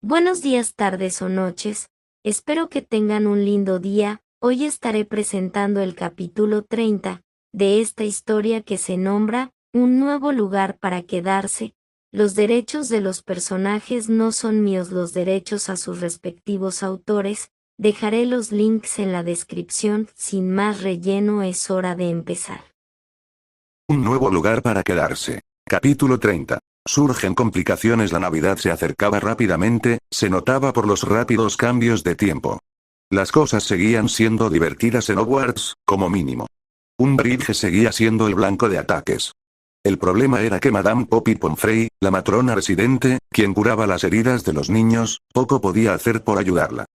Buenos días, tardes o noches, espero que tengan un lindo día. Hoy estaré presentando el capítulo 30 de esta historia que se nombra Un nuevo lugar para quedarse. Los derechos de los personajes no son míos, los derechos a sus respectivos autores. Dejaré los links en la descripción. Sin más relleno, es hora de empezar. Un nuevo lugar para quedarse. Capítulo 30. Surgen complicaciones. La Navidad se acercaba rápidamente, se notaba por los rápidos cambios de tiempo. Las cosas seguían siendo divertidas en Hogwarts, como mínimo. Umbridge seguía siendo el blanco de ataques. El problema era que Madame Poppy Pomfrey, la matrona residente, quien curaba las heridas de los niños, poco podía hacer por ayudarla.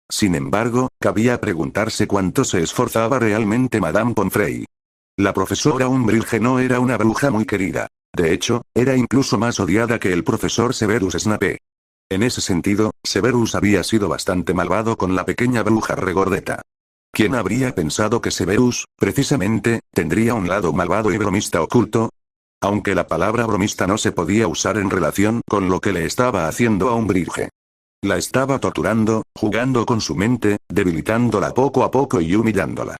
Sin embargo, cabía preguntarse cuánto se esforzaba realmente Madame Pomfrey. La profesora Umbridge no era una bruja muy querida. De hecho, era incluso más odiada que el profesor Severus Snape. En ese sentido, Severus había sido bastante malvado con la pequeña bruja regordeta. ¿Quién habría pensado que Severus, precisamente, tendría un lado malvado y bromista oculto? Aunque la palabra bromista no se podía usar en relación con lo que le estaba haciendo a Umbridge. La estaba torturando, jugando con su mente, debilitándola poco a poco y humillándola.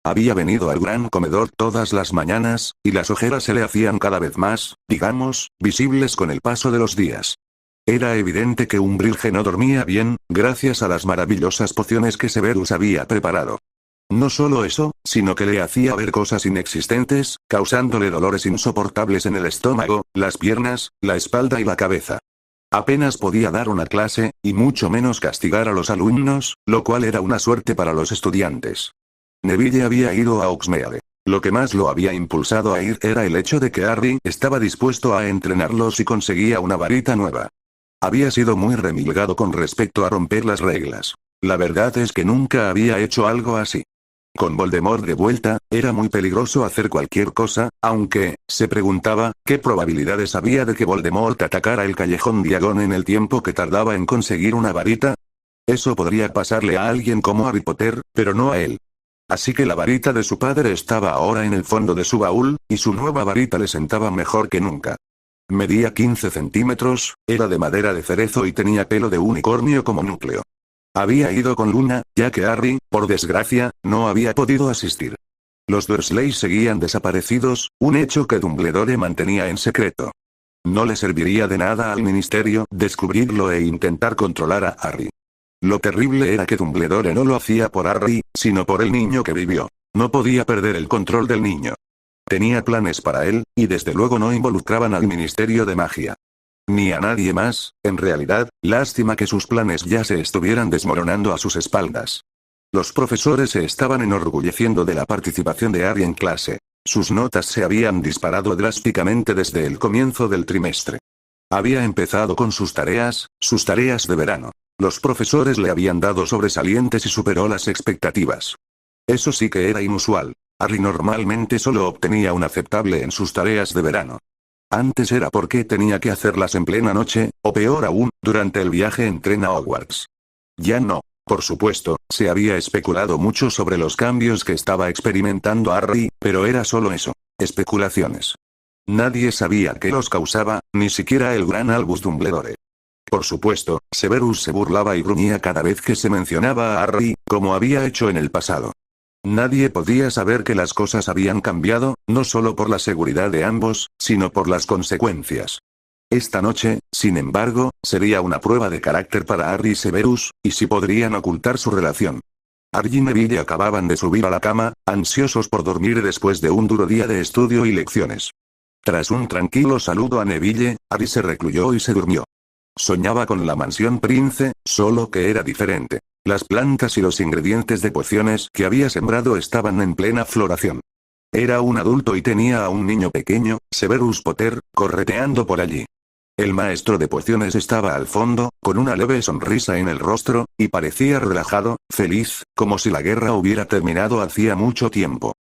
Había venido al gran comedor todas las mañanas, y las ojeras se le hacían cada vez más, digamos, visibles con el paso de los días. Era evidente que Umbridge no dormía bien, gracias a las maravillosas pociones que Severus había preparado. No solo eso, sino que le hacía ver cosas inexistentes, causándole dolores insoportables en el estómago, las piernas, la espalda y la cabeza. Apenas podía dar una clase, y mucho menos castigar a los alumnos, lo cual era una suerte para los estudiantes. Neville había ido a Hogsmeade. Lo que más lo había impulsado a ir era el hecho de que Harry estaba dispuesto a entrenarlos y conseguía una varita nueva. Había sido muy remilgado con respecto a romper las reglas. La verdad es que nunca había hecho algo así. Con Voldemort de vuelta, era muy peligroso hacer cualquier cosa, aunque, se preguntaba, ¿qué probabilidades había de que Voldemort atacara el Callejón Diagon en el tiempo que tardaba en conseguir una varita? Eso podría pasarle a alguien como Harry Potter, pero no a él. Así que la varita de su padre estaba ahora en el fondo de su baúl, y su nueva varita le sentaba mejor que nunca. Medía 15 centímetros, era de madera de cerezo y tenía pelo de unicornio como núcleo. Había ido con Luna, ya que Harry, por desgracia, no había podido asistir. Los Dursley seguían desaparecidos, un hecho que Dumbledore mantenía en secreto. No le serviría de nada al ministerio descubrirlo e intentar controlar a Harry. Lo terrible era que Dumbledore no lo hacía por Harry, sino por el niño que vivió. No podía perder el control del niño. Tenía planes para él, y desde luego no involucraban al Ministerio de Magia. Ni a nadie más, en realidad, lástima que sus planes ya se estuvieran desmoronando a sus espaldas. Los profesores se estaban enorgulleciendo de la participación de Harry en clase. Sus notas se habían disparado drásticamente desde el comienzo del trimestre. Había empezado con sus tareas de verano. Los profesores le habían dado sobresalientes y superó las expectativas. Eso sí que era inusual. Harry normalmente solo obtenía un aceptable en sus tareas de verano. Antes era porque tenía que hacerlas en plena noche, o peor aún, durante el viaje en tren a Hogwarts. Ya no. Por supuesto, se había especulado mucho sobre los cambios que estaba experimentando Harry, pero era solo eso. Especulaciones. Nadie sabía qué los causaba, ni siquiera el gran Albus Dumbledore. Por supuesto, Severus se burlaba y gruñía cada vez que se mencionaba a Harry, como había hecho en el pasado. Nadie podía saber que las cosas habían cambiado, no solo por la seguridad de ambos, sino por las consecuencias. Esta noche, sin embargo, sería una prueba de carácter para Harry y Severus, y si podrían ocultar su relación. Harry y Neville acababan de subir a la cama, ansiosos por dormir después de un duro día de estudio y lecciones. Tras un tranquilo saludo a Neville, Harry se recluyó y se durmió. Soñaba con la mansión Prince, solo que era diferente. Las plantas y los ingredientes de pociones que había sembrado estaban en plena floración. Era un adulto y tenía a un niño pequeño, Severus Potter, correteando por allí. El maestro de pociones estaba al fondo, con una leve sonrisa en el rostro, y parecía relajado, feliz, como si la guerra hubiera terminado hacía mucho tiempo.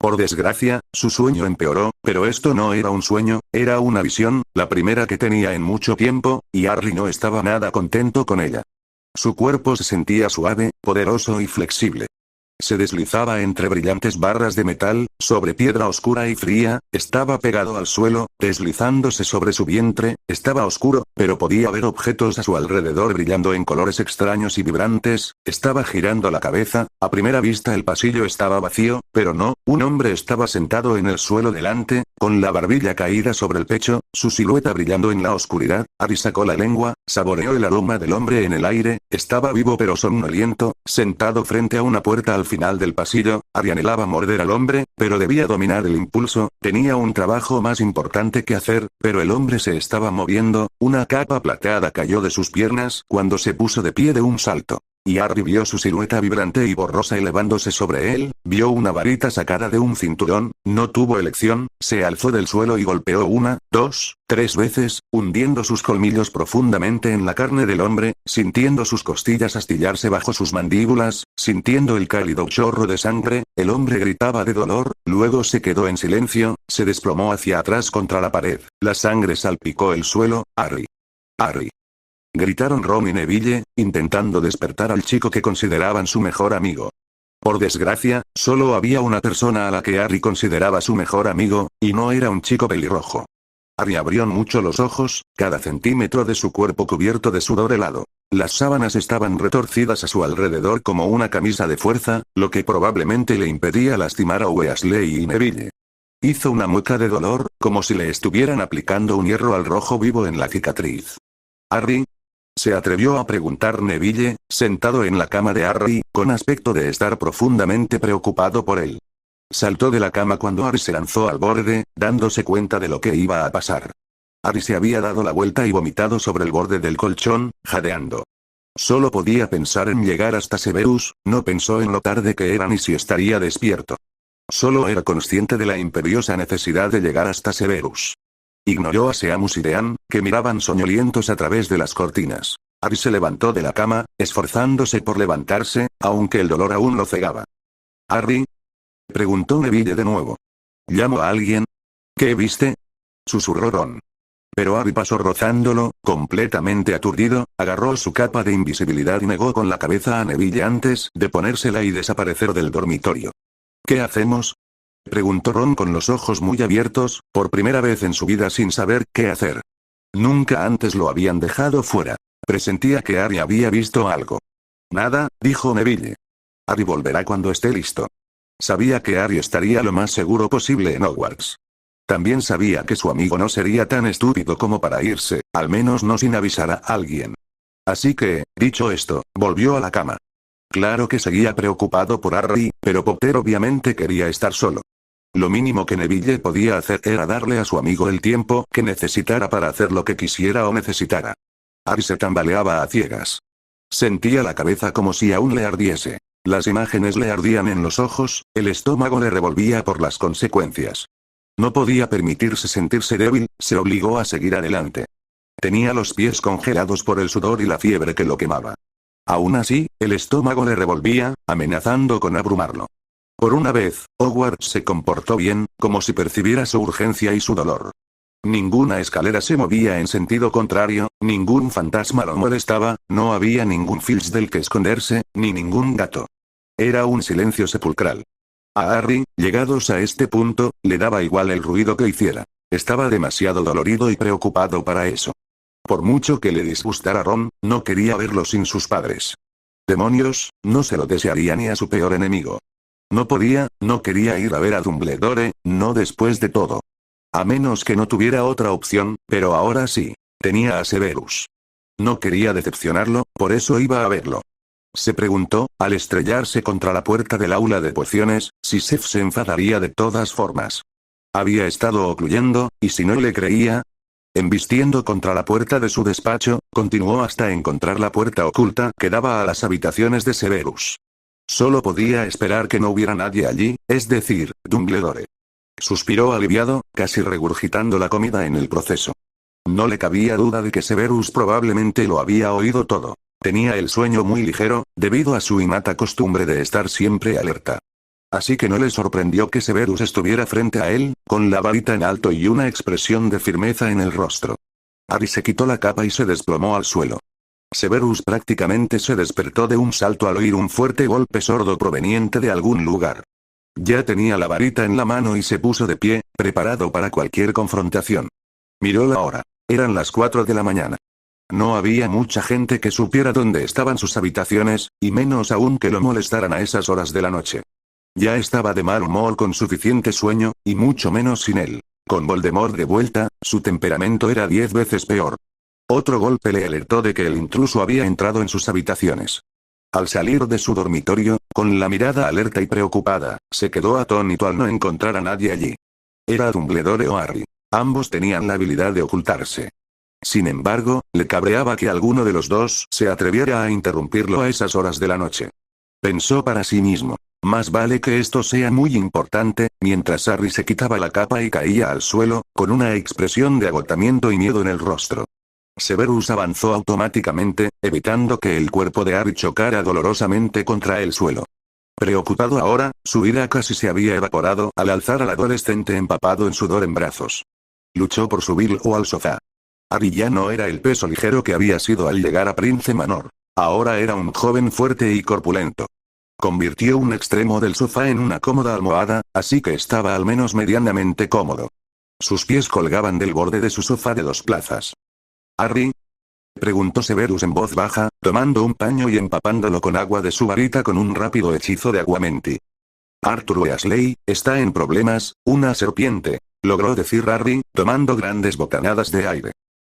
Por desgracia, su sueño empeoró, pero esto no era un sueño, era una visión, la primera que tenía en mucho tiempo, y Harry no estaba nada contento con ella. Su cuerpo se sentía suave, poderoso y flexible. Se deslizaba entre brillantes barras de metal, sobre piedra oscura y fría, estaba pegado al suelo, deslizándose sobre su vientre, estaba oscuro, pero podía ver objetos a su alrededor brillando en colores extraños y vibrantes, estaba girando la cabeza, a primera vista el pasillo estaba vacío, pero no, un hombre estaba sentado en el suelo delante, con la barbilla caída sobre el pecho, su silueta brillando en la oscuridad. Harry sacó la lengua, saboreó el aroma del hombre en el aire, estaba vivo pero somnoliento, sentado frente a una puerta al final del pasillo. Harry anhelaba morder al hombre, pero debía dominar el impulso, tenía un trabajo más importante que hacer, pero el hombre se estaba moviendo, una capa plateada cayó de sus piernas cuando se puso de pie de un salto. Y Harry vio su silueta vibrante y borrosa elevándose sobre él, vio una varita sacada de un cinturón, no tuvo elección, se alzó del suelo y golpeó 1, 2, 3 veces, hundiendo sus colmillos profundamente en la carne del hombre, sintiendo sus costillas astillarse bajo sus mandíbulas, sintiendo el cálido chorro de sangre. El hombre gritaba de dolor, luego se quedó en silencio, se desplomó hacia atrás contra la pared, la sangre salpicó el suelo. Harry. Harry. Gritaron Ron y Neville, intentando despertar al chico que consideraban su mejor amigo. Por desgracia, solo había una persona a la que Harry consideraba su mejor amigo, y no era un chico pelirrojo. Harry abrió mucho los ojos, cada centímetro de su cuerpo cubierto de sudor helado. Las sábanas estaban retorcidas a su alrededor como una camisa de fuerza, lo que probablemente le impedía lastimar a Weasley y Neville. Hizo una mueca de dolor, como si le estuvieran aplicando un hierro al rojo vivo en la cicatriz. Harry, se atrevió a preguntar Neville, sentado en la cama de Harry, con aspecto de estar profundamente preocupado por él. Saltó de la cama cuando Harry se lanzó al borde, dándose cuenta de lo que iba a pasar. Harry se había dado la vuelta y vomitado sobre el borde del colchón, jadeando. Solo podía pensar en llegar hasta Severus, no pensó en lo tarde que era ni si estaría despierto. Solo era consciente de la imperiosa necesidad de llegar hasta Severus. Ignoró a Seamus y Dean, que miraban soñolientos a través de las cortinas. Harry se levantó de la cama, esforzándose por levantarse, aunque el dolor aún lo cegaba. «¿Harry?», preguntó Neville de nuevo. «¿Llamo a alguien?». «¿Qué viste?», susurró Ron. Pero Harry pasó rozándolo, completamente aturdido, agarró su capa de invisibilidad y negó con la cabeza a Neville antes de ponérsela y desaparecer del dormitorio. «¿Qué hacemos?», preguntó Ron con los ojos muy abiertos, por primera vez en su vida sin saber qué hacer. Nunca antes lo habían dejado fuera. Presentía que Harry había visto algo. «Nada», dijo Neville. «Harry volverá cuando esté listo». Sabía que Harry estaría lo más seguro posible en Hogwarts. También sabía que su amigo no sería tan estúpido como para irse, al menos no sin avisar a alguien. Así que, dicho esto, volvió a la cama. Claro que seguía preocupado por Harry, pero Potter obviamente quería estar solo. Lo mínimo que Neville podía hacer era darle a su amigo el tiempo que necesitara para hacer lo que quisiera o necesitara. Harry se tambaleaba a ciegas. Sentía la cabeza como si aún le ardiese. Las imágenes le ardían en los ojos, el estómago le revolvía por las consecuencias. No podía permitirse sentirse débil, se obligó a seguir adelante. Tenía los pies congelados por el sudor y la fiebre que lo quemaba. Aún así, el estómago le revolvía, amenazando con abrumarlo. Por una vez, Hogwarts se comportó bien, como si percibiera su urgencia y su dolor. Ninguna escalera se movía en sentido contrario, ningún fantasma lo molestaba, no había ningún Filch del que esconderse, ni ningún gato. Era un silencio sepulcral. A Harry, llegados a este punto, le daba igual el ruido que hiciera. Estaba demasiado dolorido y preocupado para eso. Por mucho que le disgustara Ron, no quería verlo sin sus padres. Demonios, no se lo desearía ni a su peor enemigo. No quería ir a ver a Dumbledore, no después de todo. A menos que no tuviera otra opción, pero ahora sí. Tenía a Severus. No quería decepcionarlo, por eso iba a verlo. Se preguntó, al estrellarse contra la puerta del aula de pociones, si Sef se enfadaría de todas formas. Había estado ocluyendo, y si no le creía. Embistiendo contra la puerta de su despacho, continuó hasta encontrar la puerta oculta que daba a las habitaciones de Severus. Solo podía esperar que no hubiera nadie allí, es decir, Dumbledore. Suspiró aliviado, casi regurgitando la comida en el proceso. No le cabía duda de que Severus probablemente lo había oído todo. Tenía el sueño muy ligero, debido a su innata costumbre de estar siempre alerta. Así que no le sorprendió que Severus estuviera frente a él, con la varita en alto y una expresión de firmeza en el rostro. Harry se quitó la capa y se desplomó al suelo. Severus prácticamente se despertó de un salto al oír un fuerte golpe sordo proveniente de algún lugar. Ya tenía la varita en la mano y se puso de pie, preparado para cualquier confrontación. Miró la hora. Eran las 4 de la mañana. No había mucha gente que supiera dónde estaban sus habitaciones, y menos aún que lo molestaran a esas horas de la noche. Ya estaba de mal humor con suficiente sueño, y mucho menos sin él. Con Voldemort de vuelta, su temperamento era 10 veces peor. Otro golpe le alertó de que el intruso había entrado en sus habitaciones. Al salir de su dormitorio, con la mirada alerta y preocupada, se quedó atónito al no encontrar a nadie allí. Era Dumbledore o Harry. Ambos tenían la habilidad de ocultarse. Sin embargo, le cabreaba que alguno de los dos se atreviera a interrumpirlo a esas horas de la noche. Pensó para sí mismo. Más vale que esto sea muy importante, mientras Harry se quitaba la capa y caía al suelo, con una expresión de agotamiento y miedo en el rostro. Severus avanzó automáticamente, evitando que el cuerpo de Harry chocara dolorosamente contra el suelo. Preocupado ahora, su ira casi se había evaporado al alzar al adolescente empapado en sudor en brazos. Luchó por subirlo al sofá. Harry ya no era el peso ligero que había sido al llegar a Prince Manor. Ahora era un joven fuerte y corpulento. Convirtió un extremo del sofá en una cómoda almohada, así que estaba al menos medianamente cómodo. Sus pies colgaban del borde de su sofá de 2 plazas. «¿Harry?», preguntó Severus en voz baja, tomando un paño y empapándolo con agua de su varita con un rápido hechizo de aguamenti. «Arthur Weasley está en problemas, una serpiente», logró decir Harry, tomando grandes bocanadas de aire.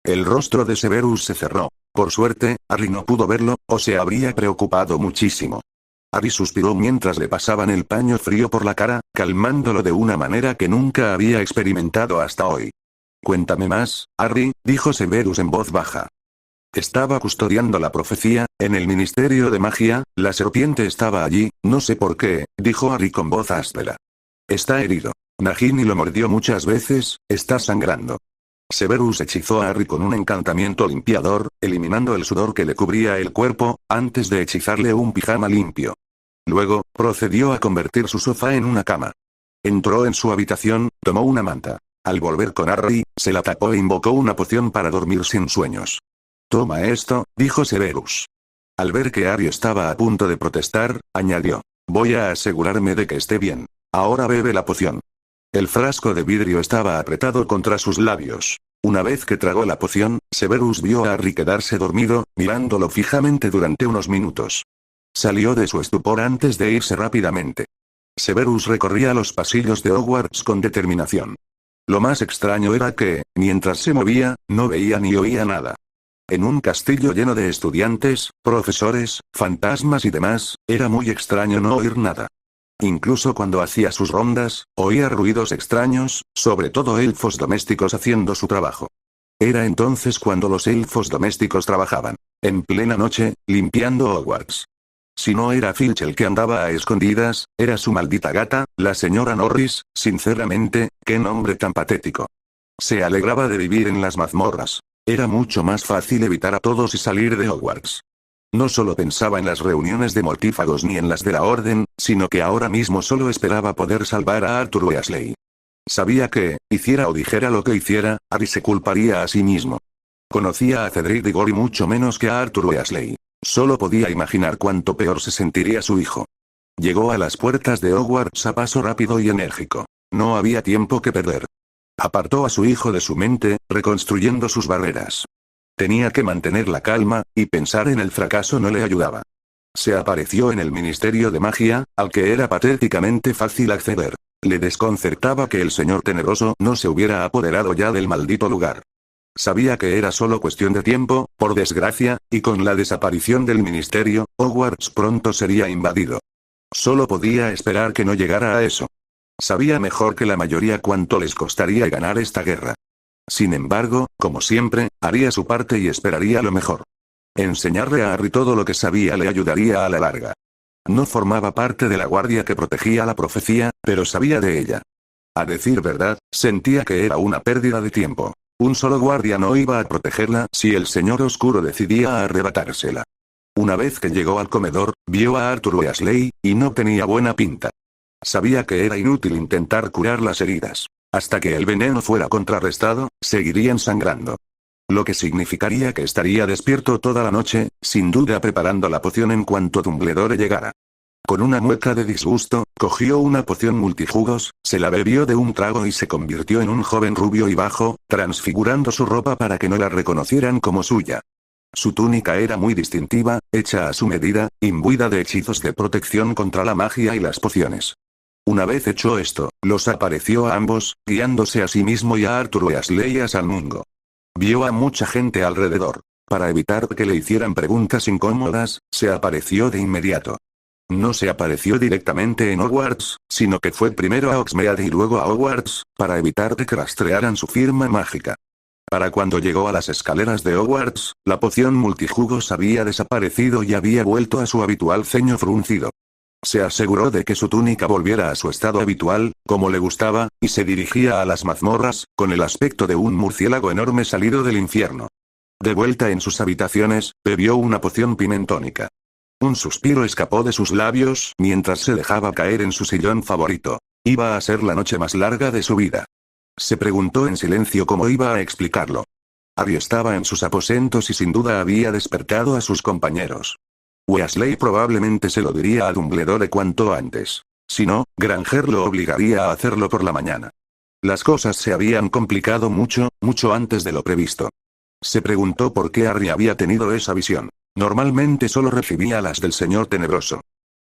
El rostro de Severus se cerró. Por suerte, Harry no pudo verlo, o se habría preocupado muchísimo. Harry suspiró mientras le pasaban el paño frío por la cara, calmándolo de una manera que nunca había experimentado hasta hoy. «Cuéntame más, Harry», dijo Severus en voz baja. Estaba custodiando la profecía, en el Ministerio de Magia, la serpiente estaba allí, no sé por qué, dijo Harry con voz áspera. «Está herido. Nagini lo mordió muchas veces, está sangrando». Severus hechizó a Harry con un encantamiento limpiador, eliminando el sudor que le cubría el cuerpo, antes de hechizarle un pijama limpio. Luego, procedió a convertir su sofá en una cama. Entró en su habitación, tomó una manta. Al volver con Harry, se la tapó e invocó una poción para dormir sin sueños. «Toma esto», dijo Severus. Al ver que Harry estaba a punto de protestar, añadió. «Voy a asegurarme de que esté bien. Ahora bebe la poción». El frasco de vidrio estaba apretado contra sus labios. Una vez que tragó la poción, Severus vio a Harry quedarse dormido, mirándolo fijamente durante unos minutos. Salió de su estupor antes de irse rápidamente. Severus recorría los pasillos de Hogwarts con determinación. Lo más extraño era que, mientras se movía, no veía ni oía nada. En un castillo lleno de estudiantes, profesores, fantasmas y demás, era muy extraño no oír nada. Incluso cuando hacía sus rondas, oía ruidos extraños, sobre todo elfos domésticos haciendo su trabajo. Era entonces cuando los elfos domésticos trabajaban, en plena noche, limpiando Hogwarts. Si no era Filch el que andaba a escondidas, era su maldita gata, la señora Norris. Sinceramente, qué nombre tan patético. Se alegraba de vivir en las mazmorras. Era mucho más fácil evitar a todos y salir de Hogwarts. No solo pensaba en las reuniones de mortífagos ni en las de la Orden, sino que ahora mismo solo esperaba poder salvar a Arthur Weasley. Sabía que, hiciera o dijera lo que hiciera, Harry se culparía a sí mismo. Conocía a Cedric Diggory mucho menos que a Arthur Weasley. Solo podía imaginar cuánto peor se sentiría su hijo. Llegó a las puertas de Hogwarts a paso rápido y enérgico. No había tiempo que perder. Apartó a su hijo de su mente, reconstruyendo sus barreras. Tenía que mantener la calma, y pensar en el fracaso no le ayudaba. Se apareció en el Ministerio de Magia, al que era patéticamente fácil acceder. Le desconcertaba que el señor Tenebroso no se hubiera apoderado ya del maldito lugar. Sabía que era solo cuestión de tiempo, por desgracia, y con la desaparición del ministerio, Hogwarts pronto sería invadido. Solo podía esperar que no llegara a eso. Sabía mejor que la mayoría cuánto les costaría ganar esta guerra. Sin embargo, como siempre, haría su parte y esperaría lo mejor. Enseñarle a Harry todo lo que sabía le ayudaría a la larga. No formaba parte de la guardia que protegía la profecía, pero sabía de ella. A decir verdad, sentía que era una pérdida de tiempo. Un solo guardia no iba a protegerla si el señor oscuro decidía arrebatársela. Una vez que llegó al comedor, vio a Arthur Weasley, y no tenía buena pinta. Sabía que era inútil intentar curar las heridas. Hasta que el veneno fuera contrarrestado, seguirían sangrando. lo que significaría que estaría despierto toda la noche, sin duda preparando la poción en cuanto Dumbledore llegara. Con una mueca de disgusto, cogió una poción multijugos, se la bebió de un trago y se convirtió en un joven rubio y bajo, transfigurando su ropa para que no la reconocieran como suya. Su túnica era muy distintiva, hecha a su medida, imbuida de hechizos de protección contra la magia y las pociones. Una vez hecho esto, los apareció a ambos, guiándose a sí mismo y a Arthur Weasley y a Salmungo. Vio a mucha gente alrededor. Para evitar que le hicieran preguntas incómodas, se apareció de inmediato. No se apareció directamente en Hogwarts, sino que fue primero a Hogsmeade y luego a Hogwarts, para evitar que rastrearan su firma mágica. Para cuando llegó a las escaleras de Hogwarts, la poción multijugos había desaparecido y había vuelto a su habitual ceño fruncido. Se aseguró de que su túnica volviera a su estado habitual, como le gustaba, y se dirigía a las mazmorras, con el aspecto de un murciélago enorme salido del infierno. De vuelta en sus habitaciones, bebió una poción pimentónica. Un suspiro escapó de sus labios mientras se dejaba caer en su sillón favorito. Iba a ser la noche más larga de su vida. Se preguntó en silencio cómo iba a explicarlo. Harry estaba en sus aposentos y sin duda había despertado a sus compañeros. Weasley probablemente se lo diría a Dumbledore cuanto antes. Si no, Granger lo obligaría a hacerlo por la mañana. Las cosas se habían complicado mucho, mucho antes de lo previsto. Se preguntó por qué Harry había tenido esa visión. Normalmente solo recibía las del Señor Tenebroso.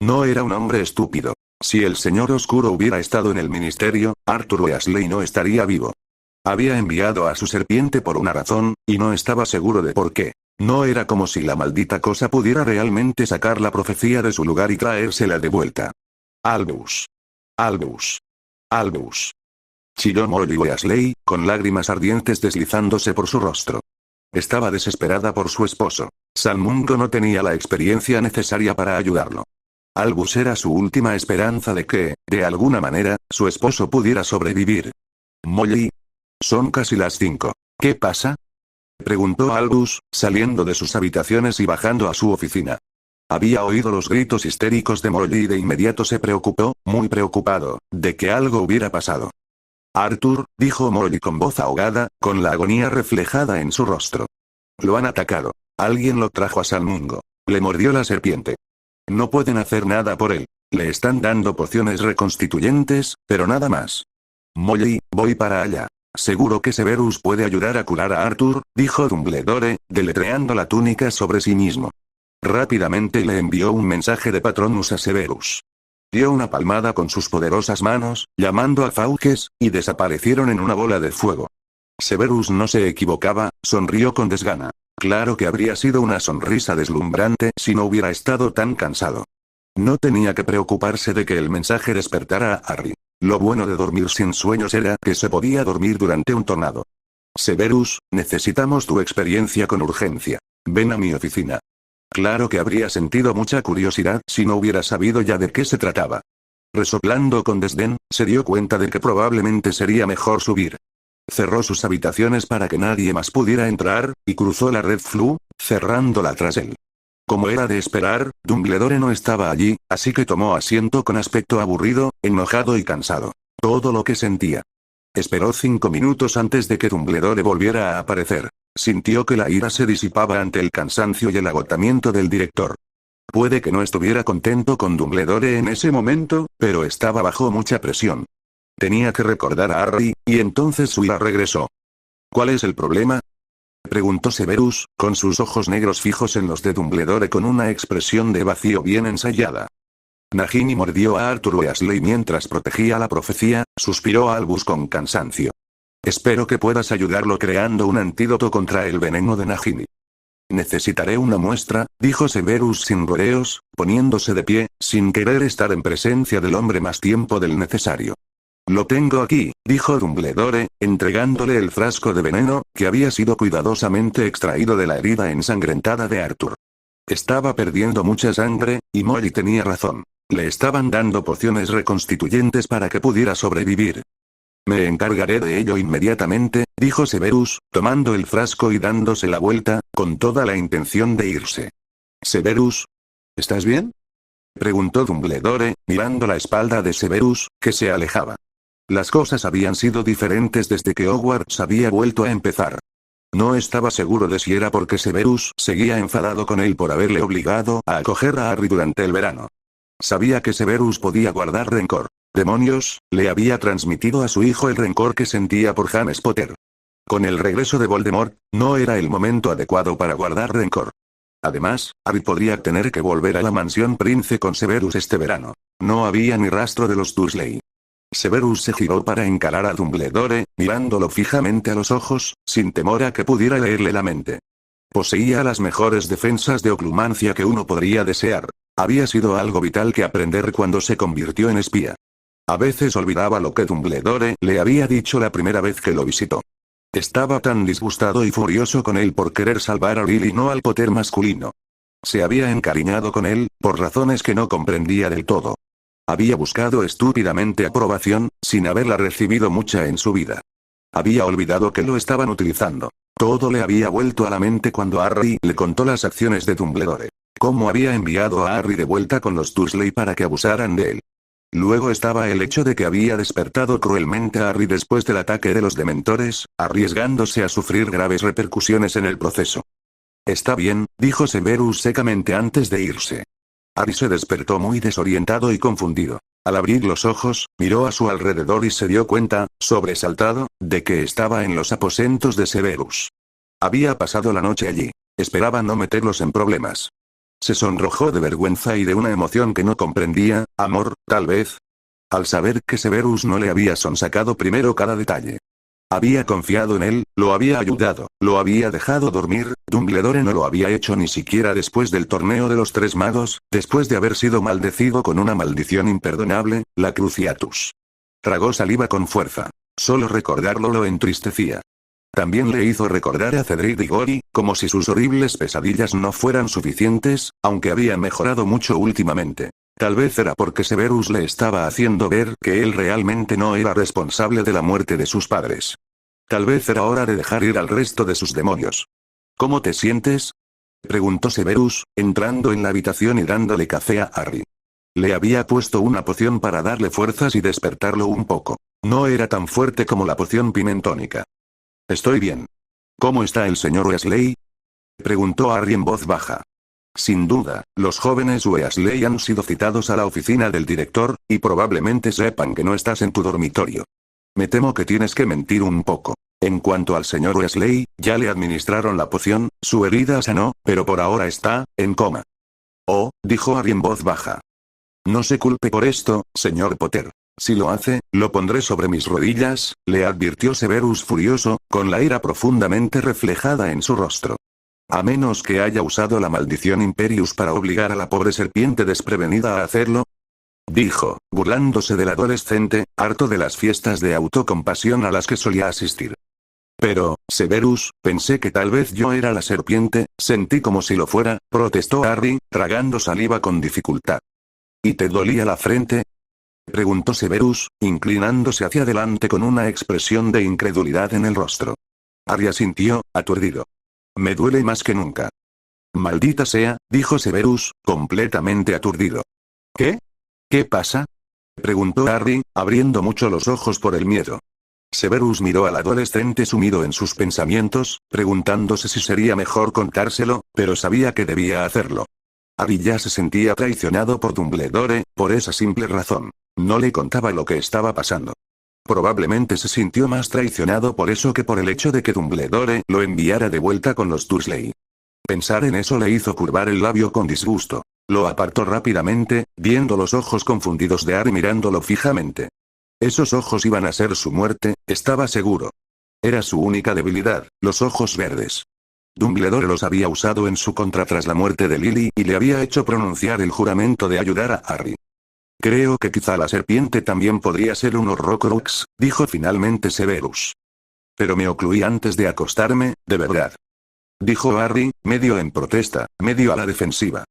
No era un hombre estúpido. Si el Señor Oscuro hubiera estado en el ministerio, Arthur Weasley no estaría vivo. Había enviado a su serpiente por una razón, y no estaba seguro de por qué. No era como si la maldita cosa pudiera realmente sacar la profecía de su lugar y traérsela de vuelta. Albus. Albus. Albus. Chilló Molly Weasley, con lágrimas ardientes deslizándose por su rostro. Estaba desesperada por su esposo. Salmungo no tenía la experiencia necesaria para ayudarlo. Albus era su última esperanza de que, de alguna manera, su esposo pudiera sobrevivir. Molly. Son casi las 5. ¿Qué pasa? Preguntó Albus, saliendo de sus habitaciones y bajando a su oficina. Había oído los gritos histéricos de Molly y de inmediato se preocupó, muy preocupado, de que algo hubiera pasado. Arthur, dijo Molly con voz ahogada, con la agonía reflejada en su rostro. Lo han atacado. Alguien lo trajo a Salmungo. Le mordió la serpiente. No pueden hacer nada por él. Le están dando pociones reconstituyentes, pero nada más. Molly, voy para allá. Seguro que Severus puede ayudar a curar a Arthur, dijo Dumbledore, deletreando la túnica sobre sí mismo. Rápidamente le envió un mensaje de Patronus a Severus. Dio una palmada con sus poderosas manos, llamando a Fawkes, y desaparecieron en una bola de fuego. Severus no se equivocaba, sonrió con desgana. Claro que habría sido una sonrisa deslumbrante si no hubiera estado tan cansado. No tenía que preocuparse de que el mensaje despertara a Harry. Lo bueno de dormir sin sueños era que se podía dormir durante un tornado. Severus, necesitamos tu experiencia con urgencia. Ven a mi oficina. Claro que habría sentido mucha curiosidad si no hubiera sabido ya de qué se trataba. Resoplando con desdén, se dio cuenta de que probablemente sería mejor subir. Cerró sus habitaciones para que nadie más pudiera entrar, y cruzó la Red Floo, cerrándola tras él. Como era de esperar, Dumbledore no estaba allí, así que tomó asiento con aspecto aburrido, enojado y cansado. Todo lo que sentía. Esperó 5 minutos antes de que Dumbledore volviera a aparecer. Sintió que la ira se disipaba ante el cansancio y el agotamiento del director. Puede que no estuviera contento con Dumbledore en ese momento, pero estaba bajo mucha presión. Tenía que recordar a Harry, y entonces su ira regresó. ¿Cuál es el problema?, preguntó Severus, con sus ojos negros fijos en los de Dumbledore con una expresión de vacío bien ensayada. Nagini mordió a Arthur Weasley mientras protegía la profecía, suspiró Albus con cansancio. Espero que puedas ayudarlo creando un antídoto contra el veneno de Nagini. Necesitaré una muestra, dijo Severus sin rodeos, poniéndose de pie, sin querer estar en presencia del hombre más tiempo del necesario. Lo tengo aquí, dijo Dumbledore, entregándole el frasco de veneno, que había sido cuidadosamente extraído de la herida ensangrentada de Arthur. Estaba perdiendo mucha sangre, y Molly tenía razón. Le estaban dando pociones reconstituyentes para que pudiera sobrevivir. Me encargaré de ello inmediatamente, dijo Severus, tomando el frasco y dándose la vuelta, con toda la intención de irse. Severus, ¿estás bien?, preguntó Dumbledore, mirando la espalda de Severus, que se alejaba. Las cosas habían sido diferentes desde que Hogwarts había vuelto a empezar. No estaba seguro de si era porque Severus seguía enfadado con él por haberle obligado a acoger a Harry durante el verano. Sabía que Severus podía guardar rencor. Demonios, le había transmitido a su hijo el rencor que sentía por James Potter. Con el regreso de Voldemort, no era el momento adecuado para guardar rencor. Además, Harry podría tener que volver a la mansión Prince con Severus este verano. No había ni rastro de los Dursley. Severus se giró para encarar a Dumbledore, mirándolo fijamente a los ojos, sin temor a que pudiera leerle la mente. Poseía las mejores defensas de oclumancia que uno podría desear. Había sido algo vital que aprender cuando se convirtió en espía. A veces olvidaba lo que Dumbledore le había dicho la primera vez que lo visitó. Estaba tan disgustado y furioso con él por querer salvar a Lily y no al Potter masculino. Se había encariñado con él, por razones que no comprendía del todo. Había buscado estúpidamente aprobación, sin haberla recibido mucha en su vida. Había olvidado que lo estaban utilizando. Todo le había vuelto a la mente cuando Harry le contó las acciones de Dumbledore. Cómo había enviado a Harry de vuelta con los Dursley para que abusaran de él. Luego estaba el hecho de que había despertado cruelmente a Harry después del ataque de los dementores, arriesgándose a sufrir graves repercusiones en el proceso. Está bien, dijo Severus secamente antes de irse. Harry se despertó muy desorientado y confundido. Al abrir los ojos, miró a su alrededor y se dio cuenta, sobresaltado, de que estaba en los aposentos de Severus. Había pasado la noche allí. Esperaba no meterlos en problemas. Se sonrojó de vergüenza y de una emoción que no comprendía, amor, tal vez. Al saber que Severus no le había sonsacado primero cada detalle. Había confiado en él, lo había ayudado, lo había dejado dormir. Dumbledore no lo había hecho ni siquiera después del torneo de los Tres Magos, después de haber sido maldecido con una maldición imperdonable, la Cruciatus. Tragó saliva con fuerza. Solo recordarlo lo entristecía. También le hizo recordar a Cedric Diggory, como si sus horribles pesadillas no fueran suficientes, aunque había mejorado mucho últimamente. Tal vez era porque Severus le estaba haciendo ver que él realmente no era responsable de la muerte de sus padres. Tal vez era hora de dejar ir al resto de sus demonios. ¿Cómo te sientes?, preguntó Severus, entrando en la habitación y dándole café a Harry. Le había puesto una poción para darle fuerzas y despertarlo un poco. No era tan fuerte como la poción pimentónica. Estoy bien. ¿Cómo está el señor Weasley?, preguntó Harry en voz baja. Sin duda, los jóvenes Weasley han sido citados a la oficina del director, y probablemente sepan que no estás en tu dormitorio. Me temo que tienes que mentir un poco. En cuanto al señor Weasley, ya le administraron la poción, su herida sanó, pero por ahora está en coma. Oh, dijo Harry en voz baja. No se culpe por esto, señor Potter. Si lo hace, lo pondré sobre mis rodillas, le advirtió Severus furioso, con la ira profundamente reflejada en su rostro. A menos que haya usado la maldición Imperius para obligar a la pobre serpiente desprevenida a hacerlo, dijo, burlándose del adolescente, harto de las fiestas de autocompasión a las que solía asistir. Pero, Severus, pensé que tal vez yo era la serpiente, sentí como si lo fuera, protestó Harry, tragando saliva con dificultad. ¿Y te dolía la frente?, preguntó Severus, inclinándose hacia adelante con una expresión de incredulidad en el rostro. Harry asintió, aturdido. Me duele más que nunca. Maldita sea, dijo Severus, completamente aturdido. ¿Qué? ¿Qué pasa?, preguntó Harry, abriendo mucho los ojos por el miedo. Severus miró al adolescente sumido en sus pensamientos, preguntándose si sería mejor contárselo, pero sabía que debía hacerlo. Harry ya se sentía traicionado por Dumbledore, por esa simple razón. No le contaba lo que estaba pasando. Probablemente se sintió más traicionado por eso que por el hecho de que Dumbledore lo enviara de vuelta con los Dursley. Pensar en eso le hizo curvar el labio con disgusto. Lo apartó rápidamente, viendo los ojos confundidos de Harry mirándolo fijamente. Esos ojos iban a ser su muerte, estaba seguro. Era su única debilidad, los ojos verdes. Dumbledore los había usado en su contra tras la muerte de Lily y le había hecho pronunciar el juramento de ayudar a Harry. Creo que quizá la serpiente también podría ser un Horrocrux, dijo finalmente Severus. Pero me ocluí antes de acostarme, de verdad. Dijo Harry, medio en protesta, medio a la defensiva.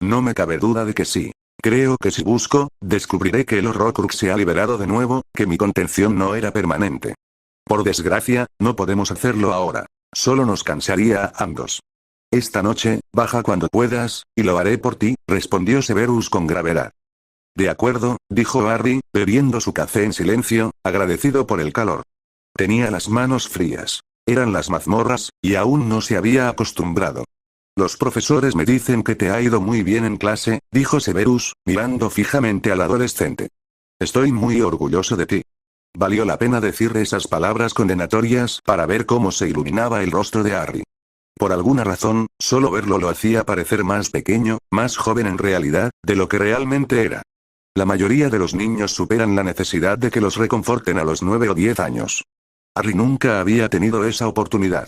No me cabe duda de que sí. Creo que si busco, descubriré que el Horrocrux se ha liberado de nuevo, que mi contención no era permanente. Por desgracia, no podemos hacerlo ahora. Solo nos cansaría a ambos. Esta noche, baja cuando puedas, y lo haré por ti, respondió Severus con gravedad. De acuerdo, dijo Harry, bebiendo su café en silencio, agradecido por el calor. Tenía las manos frías. Eran las mazmorras, y aún no se había acostumbrado. Los profesores me dicen que te ha ido muy bien en clase, dijo Severus, mirando fijamente al adolescente. Estoy muy orgulloso de ti. Valió la pena decir esas palabras condenatorias para ver cómo se iluminaba el rostro de Harry. Por alguna razón, solo verlo lo hacía parecer más pequeño, más joven en realidad, de lo que realmente era. La mayoría de los niños superan la necesidad de que los reconforten a los 9 o 10 años. Harry nunca había tenido esa oportunidad.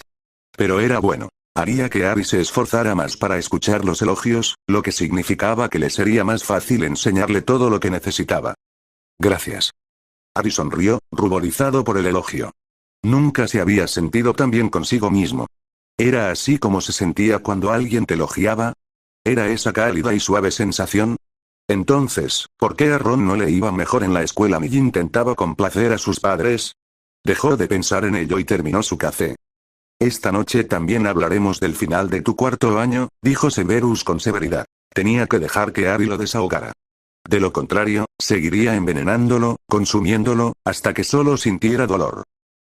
Pero era bueno. Haría que Harry se esforzara más para escuchar los elogios, lo que significaba que le sería más fácil enseñarle todo lo que necesitaba. Gracias. Harry sonrió, ruborizado por el elogio. Nunca se había sentido tan bien consigo mismo. ¿Era así como se sentía cuando alguien te elogiaba? ¿Era esa cálida y suave sensación? Entonces, ¿por qué a Ron no le iba mejor en la escuela ni intentaba complacer a sus padres? Dejó de pensar en ello y terminó su café. Esta noche también hablaremos del final de tu cuarto año, dijo Severus con severidad. Tenía que dejar que Harry lo desahogara. De lo contrario, seguiría envenenándolo, consumiéndolo, hasta que solo sintiera dolor.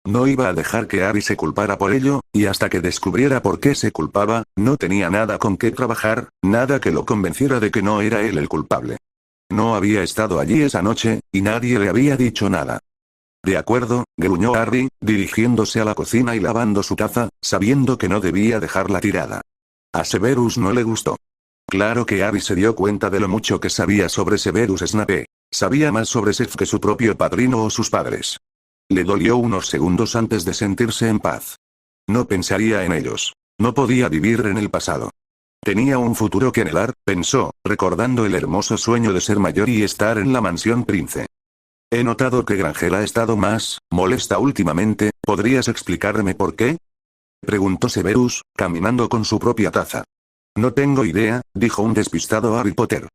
No iba a dejar que Harry se culpara por ello, y hasta que descubriera por qué se culpaba, no tenía nada con qué trabajar, nada que lo convenciera de que no era él el culpable. No había estado allí esa noche, y nadie le había dicho nada. De acuerdo, gruñó Harry, dirigiéndose a la cocina y lavando su taza, sabiendo que no debía dejarla tirada. A Severus no le gustó. Claro que Harry se dio cuenta de lo mucho que sabía sobre Severus Snape. Sabía más sobre Seth que su propio padrino o sus padres. Le dolió unos segundos antes de sentirse en paz. No pensaría en ellos. No podía vivir en el pasado. Tenía un futuro que anhelar, pensó, recordando el hermoso sueño de ser mayor y estar en la mansión Prince. He notado que Granger ha estado más molesta últimamente, ¿podrías explicarme por qué? Preguntó Severus, caminando con su propia taza. No tengo idea, dijo un despistado Harry Potter.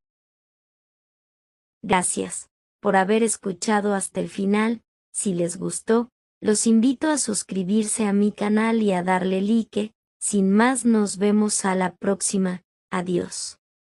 Gracias por haber escuchado hasta el final. Si les gustó, los invito a suscribirse a mi canal y a darle like. Sin más, nos vemos a la próxima. Adiós.